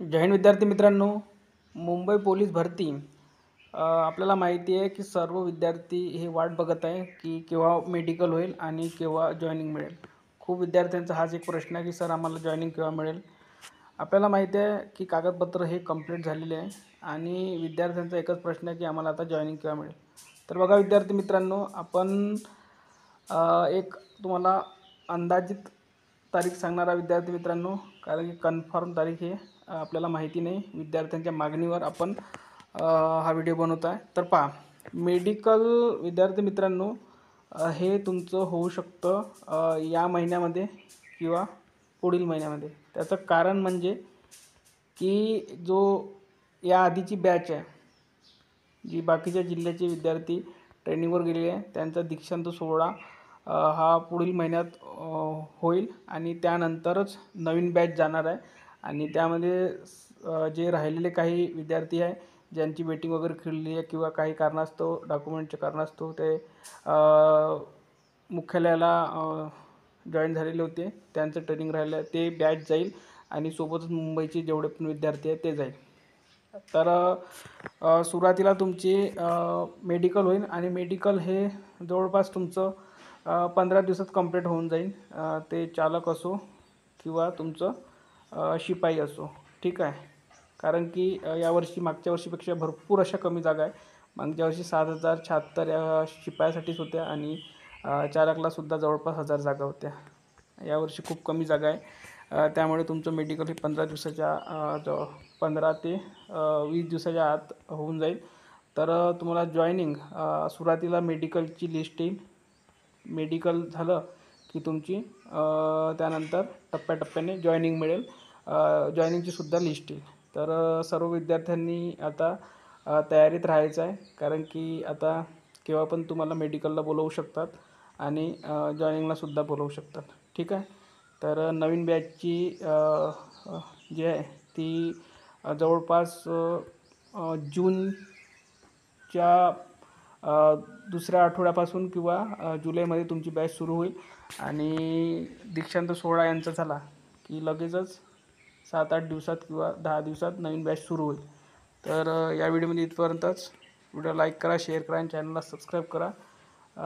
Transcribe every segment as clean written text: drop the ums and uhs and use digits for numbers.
जय हिंद विद्यार्थी मित्रांनो, मुंबई पोलीस भरती आपल्याला माहिती आहे की सर्व विद्यार्थी हे वाट बघत आहे की केव्हा मेडिकल होईल आणि केव्हा जॉइनिंग मिळेल। खूप विद्यार्थ्यांचा हाच एक प्रश्न आहे की सर आम्हाला जॉइनिंग केव्हा मिळेल। आपल्याला माहिती आहे की कागदपत्र हे कंप्लीट झालेले आहे आणि विद्यार्थ्यांचा एकच प्रश्न आहे की आम्हाला आता जॉइनिंग केव्हा मिळेल। तर बघा विद्यार्थी मित्रांनो, आपण एक तुम्हाला अंदाजित तारीख सांगणारा विद्यार्थी मित्रांनो, कारण की कन्फर्म तारीख हे आपल्याला माहिती नाही। विद्यार्थ्यांच्या मागणीवर आपण हा व्हिडिओ बनवत आहे। तर पहा, मेडिकल विद्यार्थी मित्रांनो, हे तुमचं होऊ शकतं या महिन्यामध्ये किंवा पुढील महिन्यामध्ये। त्याचं कारण म्हणजे की जो या आधीची बॅच आहे, जी बाकीच्या जिल्ह्याचे विद्यार्थी ट्रेनिंगवर गेलेले आहे, त्यांचा दीक्षांत सोहळा हा पुढील महिन्यात होईल आणि त्यानंतरच नवीन बॅच जाणार आहे। आणि त्यामध्ये जे राहिलेले काही विद्यार्थी आहे, ज्यांची वेटिंग वगैरे खेळली आहे किंवा काही कारणास्तव डॉक्युमेंटच्या कारणास्तव ते मुख्यालयाला जॉईन झालेले होते, त्यांचं ट्रेनिंग राहिलं ते बॅच जाईल आणि सोबतच मुंबईचे जेवढे पण विद्यार्थी आहेत ते जाईल। तर सुरुवातीला तुमची मेडिकल होईल आणि मेडिकल हे जवळपास तुमचं 15 दिवसात कंप्लीट होऊन जाईल। ते चालक असो किंवा तुमचं शिपाई असो, ठीक आहे। कारण की यावर्षी मागच्या वर्षीपेक्षा भरपूर अशा कमी जागा आहे। मागच्या वर्षी 7076 या शिपायासाठीच होत्या आणि चालकलासुद्धा जवळपास 1000 जागा होत्या। यावर्षी खूप कमी जागा आहे, त्यामुळे तुमचं मेडिकल हे 15 दिवसाच्या 15 ते 20 दिवसाच्या आत होऊन जाईल। तर तुम्हाला जॉईनिंग सुरुवातीला मेडिकलची लिस्ट येईल। मेडिकल झालं की तुमची त्यानंतर टप्प्याटप्प्याने जॉईनिंग मिळेल। जॉईनिंगची सुद्धा लिस्ट येईल। तर सर्व विद्यार्थ्यांनी आता तयारीत राहायचं आहे, कारण की आता केव्हा पण तुम्हाला मेडिकलला बोलवू शकतात आणि जॉईनिंगलासुद्धा बोलवू शकतात, ठीक आहे। तर नवीन बॅचची जी आहे ती जवळपास जूनच्या दुसऱ्या आठवड्यापासून किंवा जुलैमध्ये तुमची बॅच सुरू होईल आणि दीक्षांत सोहळा यांचा झाला की लगेचच 7-8 दिवसात किंवा 10 दिवसात नवीन बॅच सुरू होईल। तर या व्हिडिओमध्ये इथपर्यंतच। व्हिडिओ लाईक करा, शेअर करा आणि चॅनलला सबस्क्राईब करा।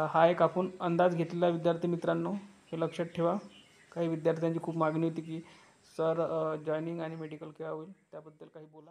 हा एक आपण अंदाज घेतलेला विद्यार्थी मित्रांनो, हे लक्षात ठेवा। काही विद्यार्थ्यांची खूप मागणी होती की सर जॉईनिंग आणि मेडिकल केव्हा होईल, त्याबद्दल काही बोला।